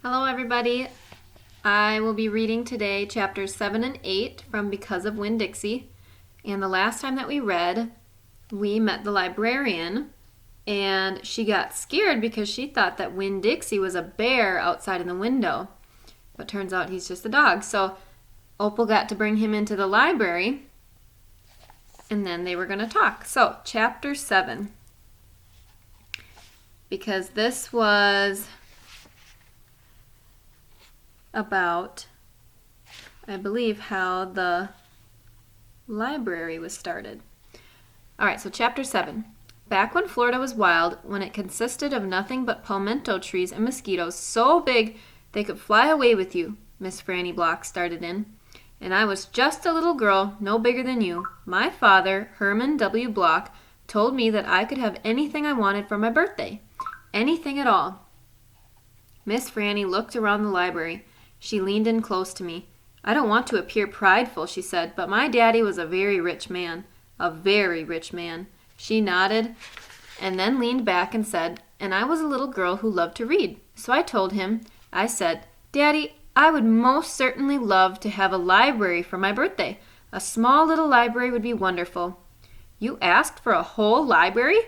Hello, everybody. I will be reading today chapters 7 and 8 from Because of Winn-Dixie. And the last time that we read, we met the librarian, and she got scared because she thought that Winn-Dixie was a bear outside in the window. But turns out he's just a dog. So Opal got to bring him into the library, and then they were going to talk. So, chapter 7. Because this was about, I believe, how the library was started. All right, so chapter 7. Back when Florida was wild, when it consisted of nothing but palmetto trees and mosquitoes so big they could fly away with you, Miss Franny Block started in. And I was just a little girl, no bigger than you. My father, Herman W. Block, told me that I could have anything I wanted for my birthday. Anything at all. Miss Franny looked around the library. She leaned in close to me. I don't want to appear prideful, she said, but my daddy was a very rich man. A very rich man. She nodded and then leaned back and said, and I was a little girl who loved to read. So I told him, I said, Daddy, I would most certainly love to have a library for my birthday. A small little library would be wonderful. You asked for a whole library?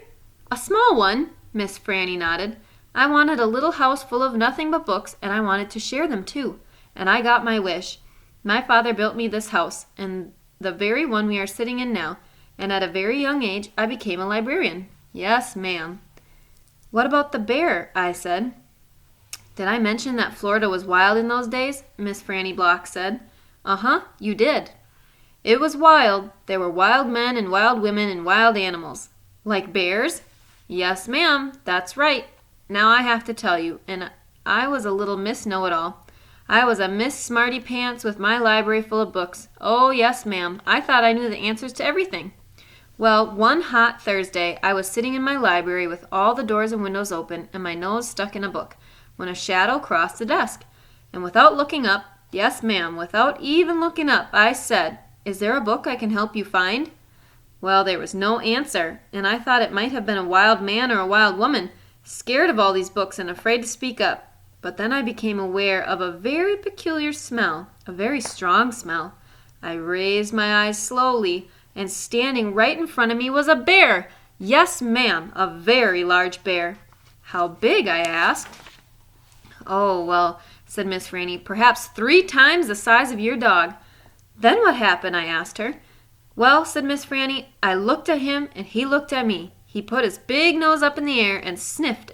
A small one, Miss Franny nodded. I wanted a little house full of nothing but books, and I wanted to share them too. And I got my wish. My father built me this house, and the very one we are sitting in now, and at a very young age I became a librarian. Yes, ma'am. What about the bear? I said. Did I mention that Florida was wild in those days? Miss Franny Block said. Uh-huh, you did. It was wild. There were wild men and wild women and wild animals. Like bears? Yes, ma'am, that's right. Now I have to tell you, and I was a little Miss Know-It-All. I was a Miss Smarty Pants with my library full of books. Oh, yes, ma'am. I thought I knew the answers to everything. Well, one hot Thursday, I was sitting in my library with all the doors and windows open and my nose stuck in a book, when a shadow crossed the desk. And without looking up, yes, ma'am, without even looking up, I said, Is there a book I can help you find? Well, there was no answer, and I thought it might have been a wild man or a wild woman, scared of all these books and afraid to speak up. But then I became aware of a very peculiar smell, a very strong smell. I raised my eyes slowly, and standing right in front of me was a bear. Yes, ma'am, a very large bear. How big? I asked. Oh, well, said Miss Franny, perhaps 3 times the size of your dog. Then what happened? I asked her. Well, said Miss Franny, I looked at him, and he looked at me. He put his big nose up in the air and sniffed,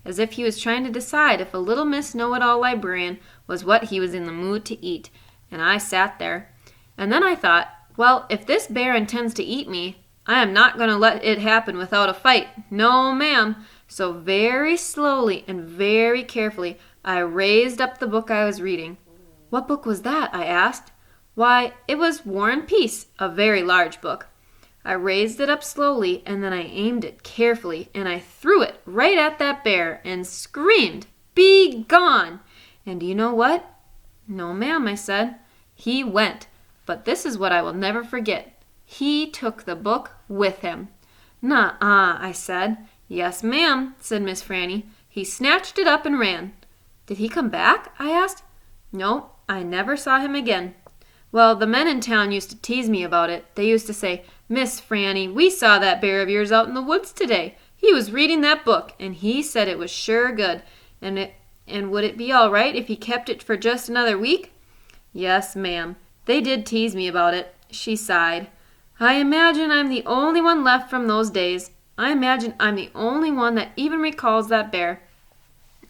as if he was trying to decide if a little Miss Know-It-All librarian was what he was in the mood to eat. And I sat there. And then I thought, well, if this bear intends to eat me, I am not going to let it happen without a fight. No, ma'am. So very slowly and very carefully, I raised up the book I was reading. What book was that? I asked. Why, it was War and Peace, a very large book. I raised it up slowly, and then I aimed it carefully, and I threw it right at that bear and screamed, Be gone! And do you know what? No, ma'am, I said. He went, but this is what I will never forget. He took the book with him. Nuh-uh, I said. Yes, ma'am, said Miss Franny. He snatched it up and ran. Did he come back? I asked. No, I never saw him again. Well, the men in town used to tease me about it. They used to say, Miss Franny, we saw that bear of yours out in the woods today. He was reading that book, and he said it was sure good. And would it be all right if he kept it for just another week? Yes, ma'am. They did tease me about it. She sighed. I imagine I'm the only one left from those days. I imagine I'm the only one that even recalls that bear.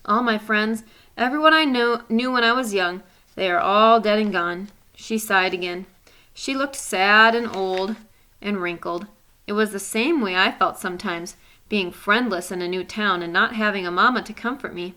All my friends, everyone I knew when I was young, they are all dead and gone. She sighed again. She looked sad and old and wrinkled. It was the same way I felt sometimes, being friendless in a new town and not having a mamma to comfort me.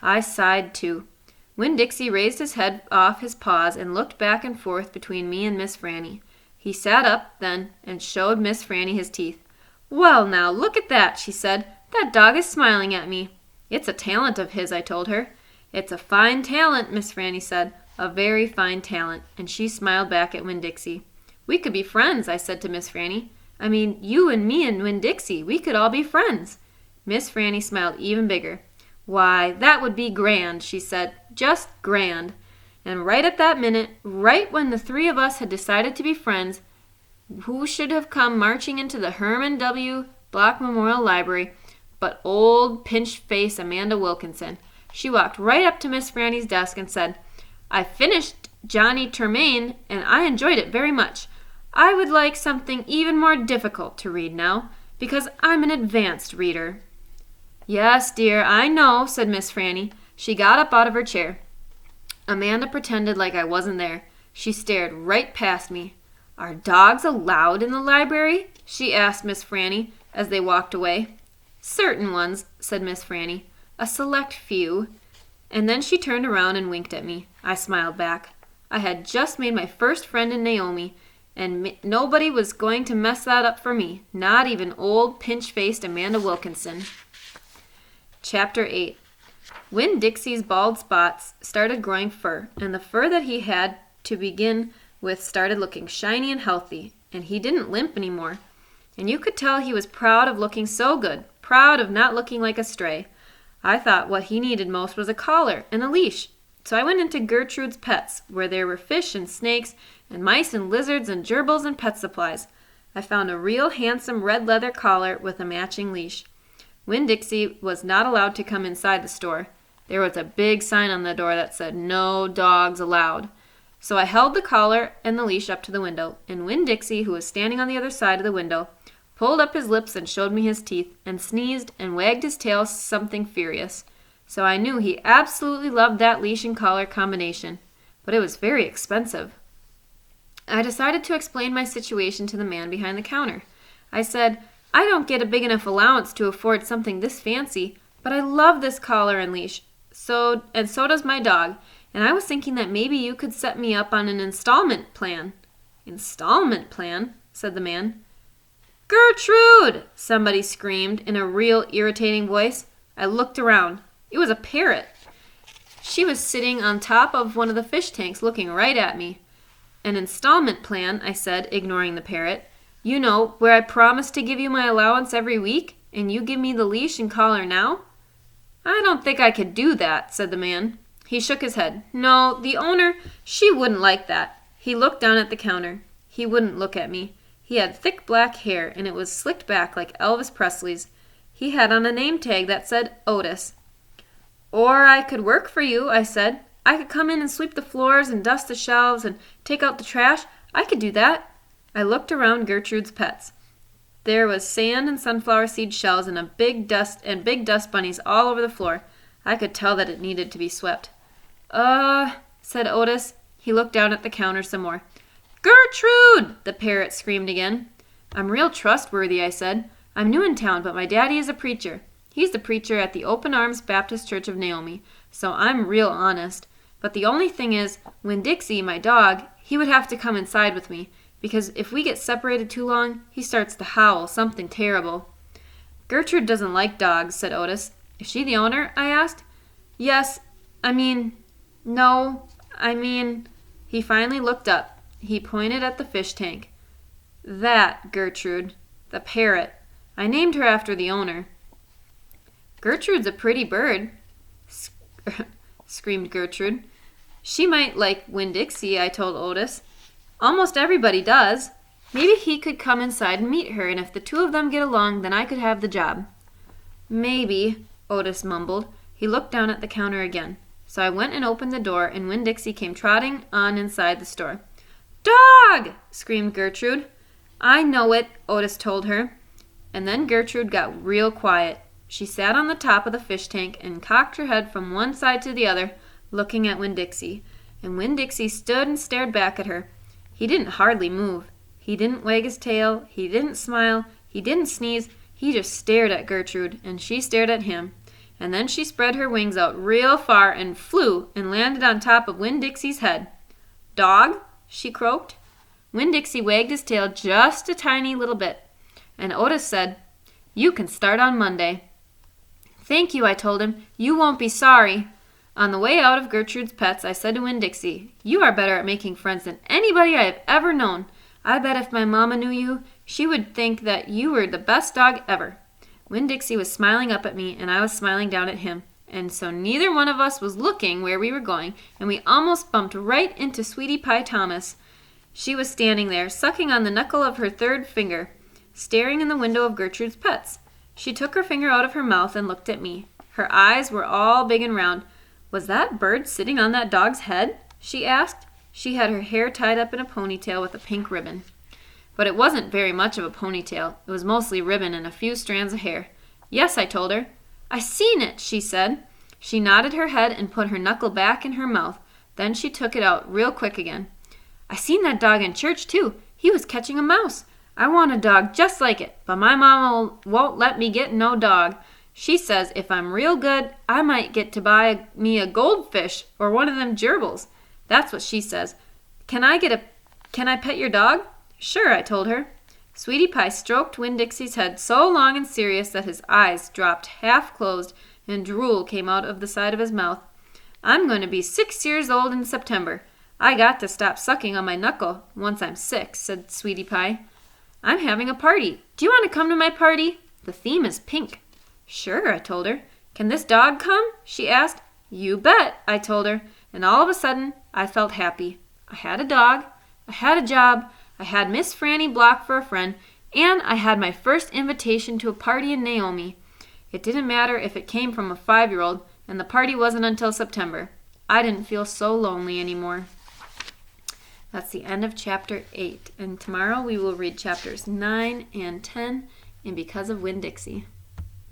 I sighed too. Winn-Dixie raised his head off his paws and looked back and forth between me and Miss Franny. He sat up then and showed Miss Franny his teeth. Well, now, look at that, she said. That dog is smiling at me. It's a talent of his, I told her. It's a fine talent, Miss Franny said. A very fine talent, and she smiled back at Winn-Dixie. We could be friends, I said to Miss Franny. I mean, you and me and Winn-Dixie, we could all be friends. Miss Franny smiled even bigger. "Why, that would be grand," she said. "Just grand." And right at that minute, right when the three of us had decided to be friends, who should have come marching into the Herman W. Block Memorial Library but old pinch-face Amanda Wilkinson. She walked right up to Miss Franny's desk and said, "I finished Johnny Tremain, and I enjoyed it very much. I would like something even more difficult to read now, because I'm an advanced reader." "Yes, dear, I know," said Miss Franny. She got up out of her chair. Amanda pretended like I wasn't there. She stared right past me. "Are dogs allowed in the library?" she asked Miss Franny as they walked away. "Certain ones," said Miss Franny. "A select few." And then she turned around and winked at me. I smiled back. I had just made my first friend in Naomi, and nobody was going to mess that up for me, not even old pinch-faced Amanda Wilkinson. Chapter 8. Winn-Dixie's bald spots started growing fur, and the fur that he had to begin with started looking shiny and healthy, and he didn't limp anymore. And you could tell he was proud of looking so good, proud of not looking like a stray. I thought what he needed most was a collar and a leash. So I went into Gertrude's Pets, where there were fish and snakes and mice and lizards and gerbils and pet supplies. I found a real handsome red leather collar with a matching leash. Winn-Dixie was not allowed to come inside the store. There was a big sign on the door that said, "No dogs allowed." So I held the collar and the leash up to the window, and Winn-Dixie, who was standing on the other side of the window, pulled up his lips and showed me his teeth, and sneezed and wagged his tail something furious. So I knew he absolutely loved that leash and collar combination, but it was very expensive. I decided to explain my situation to the man behind the counter. I said, "I don't get a big enough allowance to afford something this fancy, but I love this collar and leash, so does my dog, and I was thinking that maybe you could set me up on an installment plan." "Installment plan?" said the man. "Gertrude!" somebody screamed in a real irritating voice. I looked around. It was a parrot. She was sitting on top of one of the fish tanks looking right at me. "An installment plan," I said, ignoring the parrot. "You know, where I promise to give you my allowance every week, and you give me the leash and collar now?" "I don't think I could do that," said the man. He shook his head. "No, the owner, she wouldn't like that." He looked down at the counter. He wouldn't look at me. He had thick black hair, and it was slicked back like Elvis Presley's. He had on a name tag that said Otis. "Or I could work for you," I said. "I could come in and sweep the floors and dust the shelves and take out the trash. I could do that." I looked around Gertrude's Pets. There was sand and sunflower seed shells and big dust bunnies all over the floor. I could tell that it needed to be swept. Said Otis. He looked down at the counter some more. "Gertrude!" the parrot screamed again. "I'm real trustworthy," I said. "I'm new in town, but my daddy is a preacher. He's the preacher at the Open Arms Baptist Church of Naomi, so I'm real honest. But the only thing is, Winn-Dixie, my dog, he would have to come inside with me, because if we get separated too long, he starts to howl something terrible." "Gertrude doesn't like dogs," said Otis. "Is she the owner?" I asked. He finally looked up. He pointed at the fish tank. "That, Gertrude. The parrot. I named her after the owner." "Gertrude's a pretty bird," screamed Gertrude. "She might like Winn-Dixie," I told Otis. "Almost everybody does. Maybe he could come inside and meet her, and if the two of them get along, then I could have the job." "Maybe," Otis mumbled. He looked down at the counter again. So I went and opened the door, and Winn-Dixie came trotting on inside the store. "Dog!" screamed Gertrude. "I know it," Otis told her. And then Gertrude got real quiet. She sat on the top of the fish tank and cocked her head from one side to the other, looking at Winn-Dixie. And Winn-Dixie stood and stared back at her. He didn't hardly move. He didn't wag his tail. He didn't smile. He didn't sneeze. He just stared at Gertrude, and she stared at him. And then she spread her wings out real far and flew and landed on top of Winn-Dixie's head. "Dog?" she croaked. Winn-Dixie wagged his tail just a tiny little bit. And Otis said, "You can start on Monday." "Thank you," I told him. "You won't be sorry." On the way out of Gertrude's Pets, I said to Winn-Dixie, "You are better at making friends than anybody I have ever known. I bet if my mama knew you, she would think that you were the best dog ever." Winn-Dixie was smiling up at me, and I was smiling down at him. and so neither one of us was looking where we were going, and we almost bumped right into Sweetie Pie Thomas. She was standing there, sucking on the knuckle of her third finger, staring in the window of Gertrude's Pets. She took her finger out of her mouth and looked at me. Her eyes were all big and round. "Was that bird sitting on that dog's head?" she asked. She had her hair tied up in a ponytail with a pink ribbon. But it wasn't very much of a ponytail. It was mostly ribbon and a few strands of hair. "Yes," I told her. "I seen it," she said. She nodded her head and put her knuckle back in her mouth. Then she took it out real quick again. "I seen that dog in church, too. He was catching a mouse. I want a dog just like it, but my mama won't let me get no dog. She says if I'm real good, I might get to buy me a goldfish or one of them gerbils. That's what she says. Can I pet your dog?" "Sure," I told her. Sweetie Pie stroked Winn-Dixie's head so long and serious that his eyes dropped half closed and drool came out of the side of his mouth. "I'm going to be 6 years old in September. I got to stop sucking on my knuckle once I'm 6, said Sweetie Pie. "I'm having a party. Do you want to come to my party? The theme is pink." "Sure," I told her. "Can this dog come?" she asked. "You bet," I told her, and all of a sudden I felt happy. I had a dog, I had a job, I had Miss Franny Block for a friend, and I had my first invitation to a party in Naomi. It didn't matter if it came from a 5-year-old, and the party wasn't until September. I didn't feel so lonely anymore. That's the end of chapter 8, and tomorrow we will read chapters 9 and 10 in Because of Winn-Dixie.